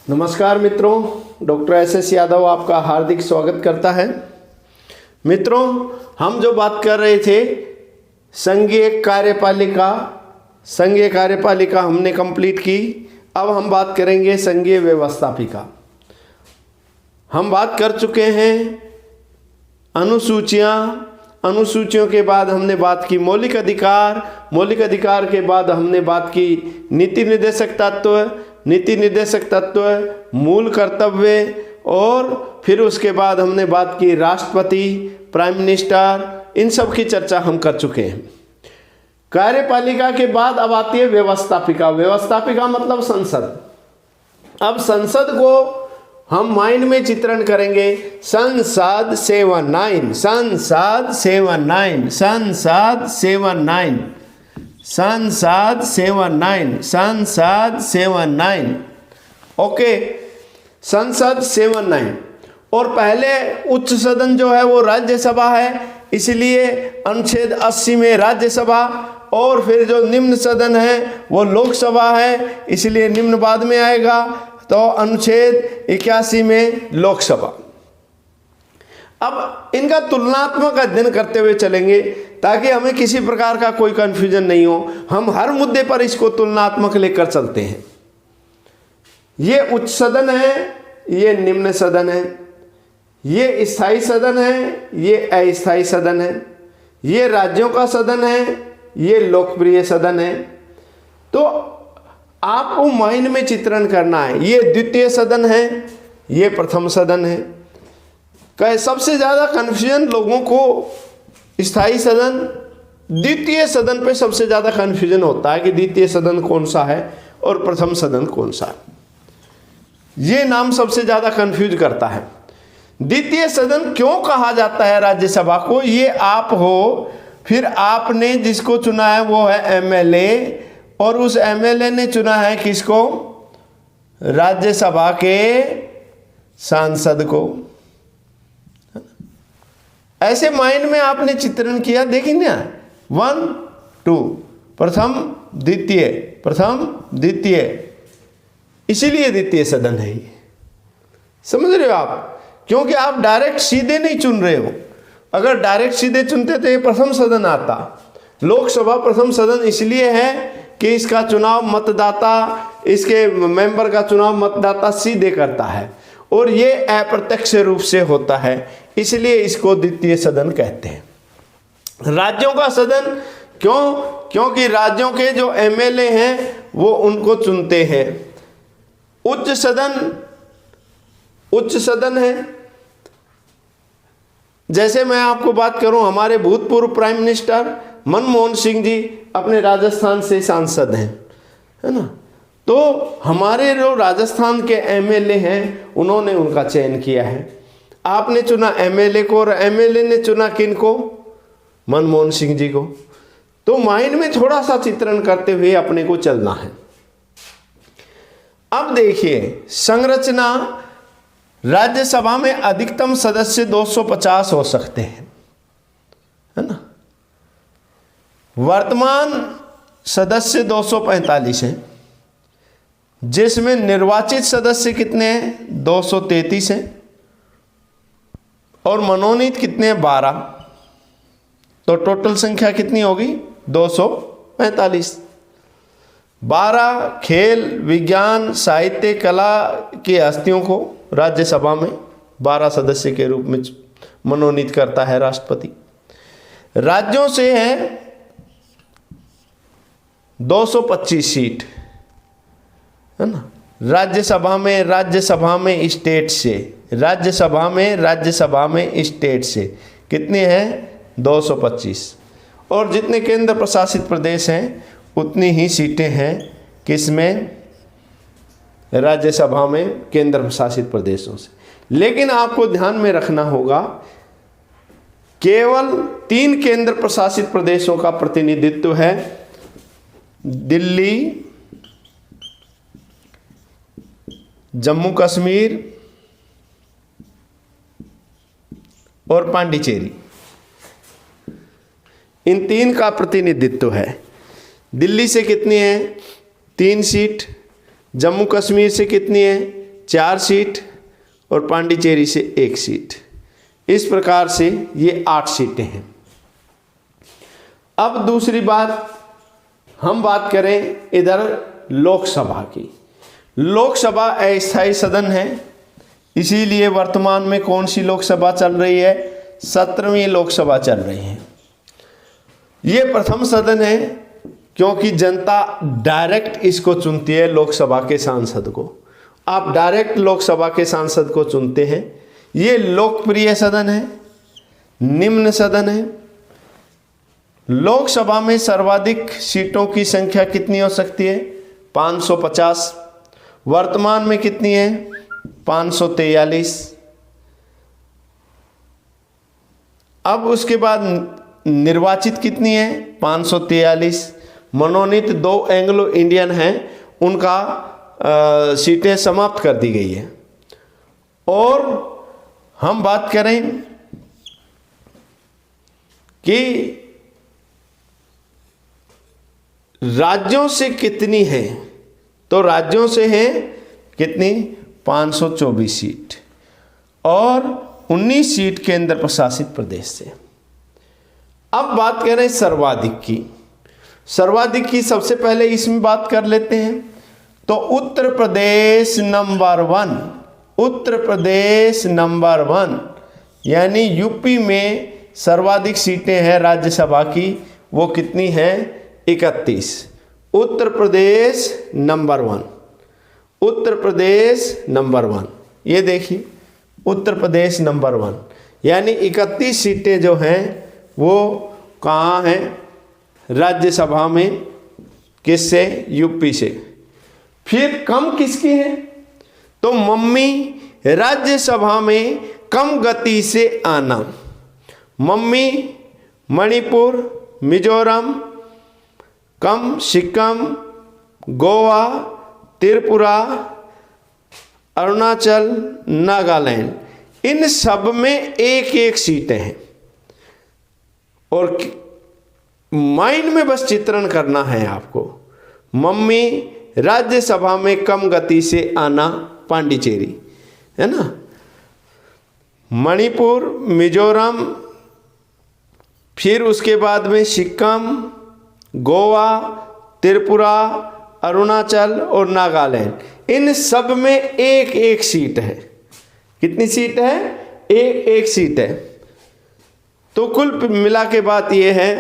नमस्कार मित्रों, doctor S Yadav आपका हार्दिक स्वागत करता है। मित्रों, हम जो बात कर रहे थे संघीय कार्यपालिका हमने कंप्लीट की। अब हम बात करेंगे संघीय व्यवस्थापिका। हम बात कर चुके हैं अनुसूचियों के बाद हमने बात की मौलिक अधिकार के बाद हमने बात की नीति निर्देशक तत्व, मूल कर्तव्य, और फिर उसके बाद हमने बात की राष्ट्रपति, प्राइम मिनिस्टर, इन सब की चर्चा हम कर चुके हैं। कार्यपालिका के बाद अब आती है व्यवस्थापिका मतलब संसद। अब संसद को हम माइंड में चित्रण करेंगे। संसद 79। ओके, संसद 79। और पहले उच्च सदन जो है वो राज्यसभा है, इसलिए अनुच्छेद 80 में राज्यसभा, और फिर जो निम्न सदन है वो लोकसभा है, इसलिए निम्न बाद में आएगा, तो अनुच्छेद 81 में लोकसभा। अब इनका तुलनात्मक अध्ययन करते हुए चलेंगे ताकि हमें किसी प्रकार का कोई कंफ्यूजन नहीं हो। हम हर मुद्दे पर इसको तुलनात्मक लेकर चलते हैं। ये उच्च सदन है, ये निम्न सदन है, ये स्थायी सदन है, ये अस्थायी सदन है, ये राज्यों का सदन है, ये लोकप्रिय सदन है। तो आपको माइंड में चित्रण करना है। ये द्वितीय सदन है, ये प्रथम सदन है। सबसे ज़्यादा कन्फ्यूजन लोगों को स्थायी सदन, द्वितीय सदन पे सबसे ज़्यादा कन्फ्यूजन होता है कि द्वितीय सदन कौन सा है और प्रथम सदन कौन सा है। ये नाम सबसे ज़्यादा कन्फ्यूज करता है। द्वितीय सदन क्यों कहा जाता है राज्यसभा को? ये आप हो, फिर आपने जिसको चुना है वो है एमएलए, और उस एमएलए ने चुना है किसको? राज्यसभा के सांसद को। ऐसे माइंड में आपने चित्रण किया, देखिए ना, 1 2, प्रथम द्वितीय, इसीलिए द्वितीय सदन है ये। समझ रहे हो आप? क्योंकि आप डायरेक्ट सीधे नहीं चुन रहे हो। अगर डायरेक्ट सीधे चुनते तो ये प्रथम सदन आता। लोकसभा प्रथम सदन इसलिए है कि इसका चुनाव मतदाता, इसके मेंबर का चुनाव मतदाता सीधे करता है, और ये अप्रत्यक्ष रूप से होता है, इसलिए इसको द्वितीय सदन कहते हैं। राज्यों का सदन क्यों? क्योंकि राज्यों के जो एमएलए हैं वो उनको चुनते हैं। उच्च सदन है। जैसे मैं आपको बात करूं, हमारे भूतपूर्व प्राइम मिनिस्टर मनमोहन सिंह जी अपने राजस्थान से सांसद हैं, है ना। तो हमारे जो राजस्थान के एमएलए हैं उन्होंने उनका चयन किया है। आपने चुना एमएलए को, और एमएलए ने चुना किन को? मनमोहन सिंह जी को। तो माइंड में थोड़ा सा चित्रण करते हुए अपने को चलना है। अब देखिए संरचना, राज्यसभा में अधिकतम सदस्य 250 हो सकते हैं, है ना। वर्तमान सदस्य 245 हैं, जिसमें निर्वाचित सदस्य कितने हैं? 233 हैं, और मनोनीत कितने हैं? 12। तो टोटल संख्या कितनी होगी? 245। 12 खेल, विज्ञान, साहित्य, कला की हस्तियों को राज्यसभा में 12 सदस्य के रूप में मनोनीत करता है राष्ट्रपति। राज्यों से है 225 सीट, है ना। राज्यसभा में स्टेट से कितने हैं? 225। और जितने केंद्र प्रशासित प्रदेश हैं उतनी ही सीटें हैं किसमें? राज्यसभा में केंद्र प्रशासित प्रदेशों से। लेकिन आपको ध्यान में रखना होगा, केवल 3 केंद्र प्रशासित प्रदेशों का प्रतिनिधित्व है। दिल्ली, जम्मू कश्मीर और पांडिचेरी, इन 3 का प्रतिनिधित्व है। दिल्ली से कितनी है? 3 सीट। जम्मू कश्मीर से कितनी है? 4 सीट और पांडिचेरी से 1 सीट। इस प्रकार से ये 8 सीटें हैं। अब दूसरी बात, हम बात करें इधर लोकसभा की। लोकसभा अस्थायी सदन है, इसीलिए वर्तमान में कौन सी लोकसभा चल रही है? 17वीं लोकसभा चल रही है। ये प्रथम सदन है क्योंकि जनता डायरेक्ट इसको चुनती है, लोकसभा के सांसद को। आप डायरेक्ट लोकसभा के सांसद को चुनते हैं। ये लोकप्रिय सदन है, निम्न सदन है। लोकसभा में सर्वाधिक सीटों की संख्या कितनी हो सकती है? 550। वर्तमान में कितनी है? 543। अब उसके बाद निर्वाचित कितनी है? 543। मनोनीत 2 एंग्लो इंडियन हैं, उनका सीटें समाप्त कर दी गई है। और हम बात करें कि राज्यों से कितनी है, तो राज्यों से है कितनी? 524 सीट और 19 सीट केंद्र प्रशासित प्रदेश से। अब बात करें सर्वाधिक की। सर्वाधिक की सबसे पहले इसमें बात कर लेते हैं। तो उत्तर प्रदेश नंबर 1, उत्तर प्रदेश नंबर 1 यानी यूपी में सर्वाधिक सीटें हैं राज्यसभा की, वो कितनी हैं? 31। उत्तर प्रदेश नंबर 1, उत्तर प्रदेश नंबर 1, ये देखिए उत्तर प्रदेश नंबर 1 यानी 31 सीटें जो हैं वो कहाँ हैं? राज्यसभा में। किससे? यूपी से। फिर कम किसकी है? तो मम्मी राज्यसभा में कम गति से आना। मम्मी मणिपुर, मिजोरम, कम सिक्किम, गोवा, त्रिपुरा, अरुणाचल, नागालैंड, इन सब में 1-1 सीटें हैं। और माइंड में बस चित्रण करना है आपको। मम्मी राज्यसभा में कम गति से आना, पांडिचेरी है ना। मणिपुर, मिजोरम, फिर उसके बाद में सिक्किम, गोवा, त्रिपुरा, अरुणाचल और नागालैंड, इन सब में 1-1 सीट है। कितनी सीट है? 1-1 सीट है। तो कुल मिला के बात यह है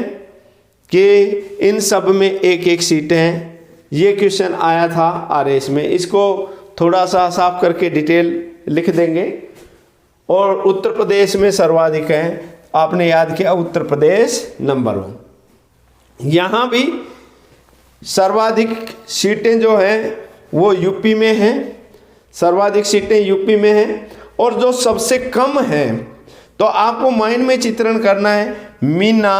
कि इन सब में 1-1 सीटें हैं। ये क्वेश्चन आया था आरएस में, इसको थोड़ा सा साफ करके डिटेल लिख देंगे। और उत्तर प्रदेश में सर्वाधिक है, आपने याद किया उत्तर प्रदेश नंबर 1। यहाँ भी सर्वाधिक सीटें जो हैं वो यूपी में हैं, सर्वाधिक सीटें यूपी में हैं। और जो सबसे कम है, तो आपको माइंड में चित्रण करना है। मीना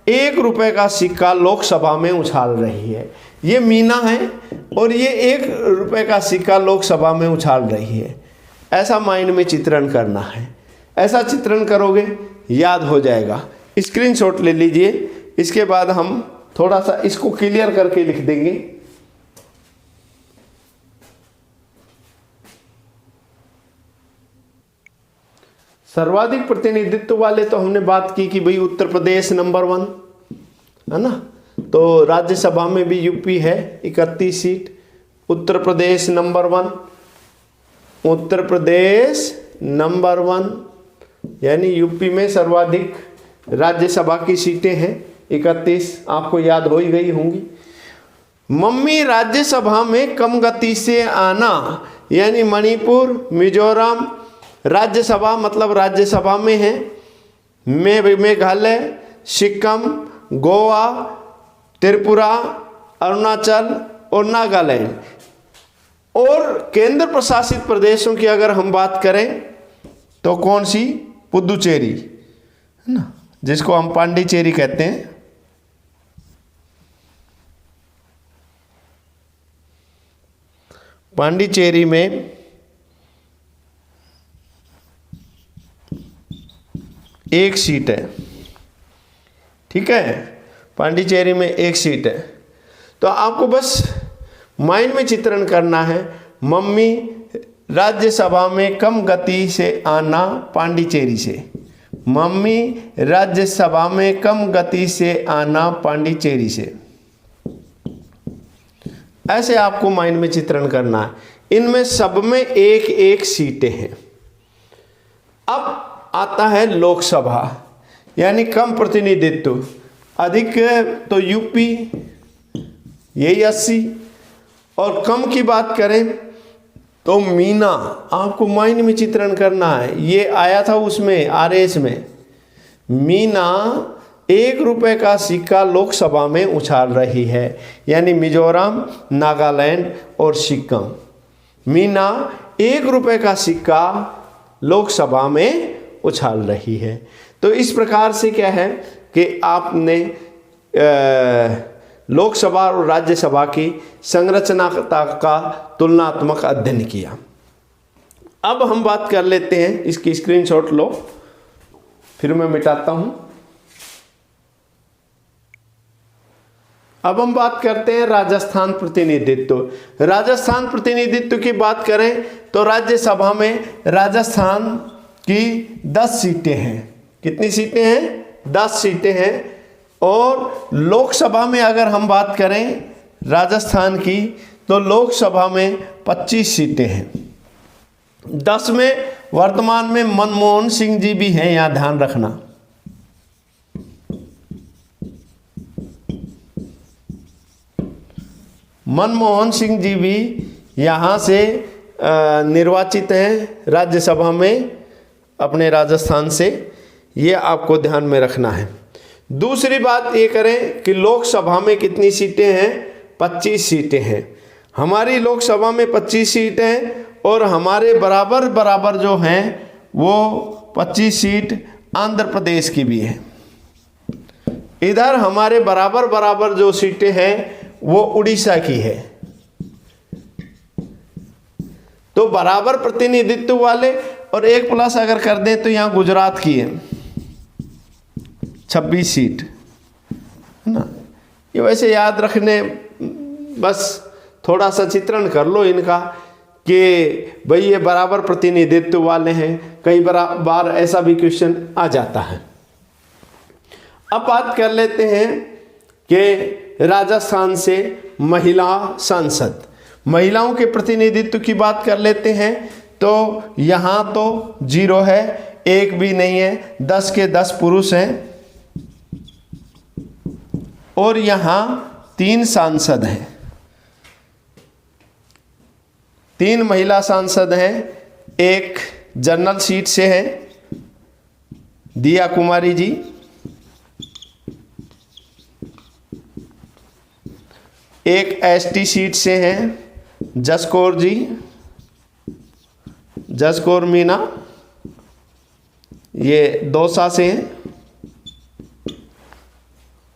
1 रुपए का सिक्का लोकसभा में उछाल रही है। ये मीना है और ये 1 रुपए का सिक्का लोकसभा में उछाल रही है। ऐसा माइंड में चित्रण करना है। ऐसा चित्रण करोगे याद हो जाएगा। स्क्रीनशॉट ले लीजिए। इसके बाद हम थोड़ा सा इसको क्लियर करके लिख देंगे। सर्वाधिक प्रतिनिधित्व वाले तो हमने बात की कि भाई उत्तर प्रदेश नंबर 1 है ना। तो राज्यसभा में भी यूपी है 31 seat. Uttar Pradesh number 1, Uttar Pradesh number 1 यानी यूपी में सर्वाधिक राज्यसभा की सीटें हैं 31, आपको याद हो ही गई होंगी। मम्मी राज्यसभा में कम गति से आना यानी मणिपुर, मिजोरम राज्यसभा मतलब राज्यसभा में है। मेघालय, सिक्किम, गोवा, त्रिपुरा, अरुणाचल और नागालैंड। और केंद्र प्रशासित प्रदेशों की अगर हम बात करें तो कौन सी? पुदुचेरी है ना, जिसको हम पांडिचेरी कहते हैं। पांडिचेरी में 1 सीट है। ठीक है, पांडिचेरी में 1 सीट है। तो आपको बस माइंड में चित्रण करना है। मम्मी राज्यसभा में कम गति से आना पांडिचेरी से। मम्मी राज्यसभा में कम गति से आना पांडिचेरी से। ऐसे आपको माइंड में चित्रण करना है। इनमें सब में एक एक सीटें हैं। अब आता है लोकसभा, यानी कम प्रतिनिधित्व, अधिक तो यूपी यही 80, और कम की बात करें तो मीना। आपको माइंड में चित्रण करना है, ये आया था उसमें आरएस में। मीना 1 रुपए का सिक्का लोकसभा में उछाल रही है, यानी मिजोरम, नागालैंड और सिक्किम। मीना 1 रुपए का सिक्का लोकसभा में उछाल रही है। तो इस प्रकार से क्या है कि आपने लोकसभा और राज्यसभा की संरचनाता का तुलनात्मक अध्ययन किया। अब हम बात कर लेते हैं, इसकी स्क्रीनशॉट लो, फिर मैं मिटाता हूं। अब हम बात करते हैं राजस्थान प्रतिनिधित्व। राजस्थान प्रतिनिधित्व की बात करें तो राज्यसभा में राजस्थान की 10 सीटें हैं। कितनी सीटें हैं? 10 सीटें हैं। और लोकसभा में अगर हम बात करें राजस्थान की तो लोकसभा में 25 सीटें हैं। 10 में वर्तमान में मनमोहन सिंह जी भी हैं, यहाँ ध्यान रखना। मनमोहन सिंह जी भी यहाँ से निर्वाचित हैं राज्यसभा में अपने राजस्थान से, ये आपको ध्यान में रखना है। दूसरी बात ये करें कि लोकसभा में कितनी सीटें हैं? 25 सीटें हैं। हमारी लोकसभा में 25 सीटें हैं और हमारे बराबर बराबर जो हैं वो 25 सीट आंध्र प्रदेश की भी है। इधर हमारे बराबर बराबर जो सीटें हैं वो उड़ीसा की है। तो बराबर प्रतिनिधित्व वाले, और 1 प्लस अगर कर दें तो यहाँ गुजरात की है 26 सीट, है ना। ये वैसे याद रखने, बस थोड़ा सा चित्रण कर लो इनका कि भाई ये बराबर प्रतिनिधित्व वाले हैं। कई बार ऐसा भी क्वेश्चन आ जाता है। अब बात कर लेते हैं कि राजस्थान से महिला सांसद, महिलाओं के प्रतिनिधित्व की बात कर लेते हैं। तो यहाँ तो 0 है, 1 भी नहीं है, 10 के 10 पुरुष हैं और यहाँ 3 सांसद हैं, 3 महिला सांसद हैं। एक जनरल सीट से है दिया कुमारी जी, एक एसटी सीट से हैं जसकौर जी, जसकौर मीना, ये दौसा से हैं,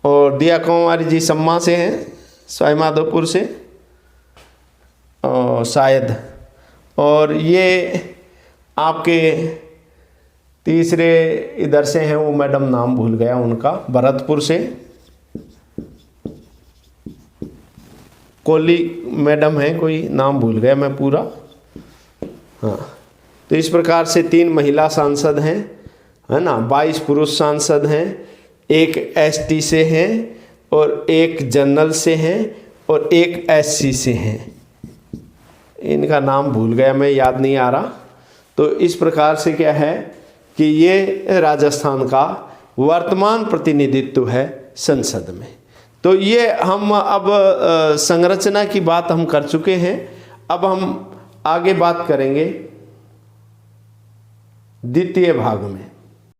और दिया कुमारी जी सम्मा से हैं, सवाई माधोपुर से शायद। और ये आपके तीसरे इधर से हैं, वो मैडम नाम भूल गया उनका, भरतपुर से कोली मैडम है, कोई नाम भूल गया मैं पूरा। हाँ, तो इस प्रकार से 3 महिला सांसद हैं, है ना। 22 पुरुष सांसद हैं, एक एसटी से हैं और एक जनरल से हैं और एक एससी से हैं। इनका नाम भूल गया मैं, याद नहीं आ रहा। तो इस प्रकार से क्या है कि ये राजस्थान का वर्तमान प्रतिनिधित्व है संसद में। तो ये हम अब संरचना की बात हम कर चुके हैं। अब हम आगे बात करेंगे द्वितीय भाग में।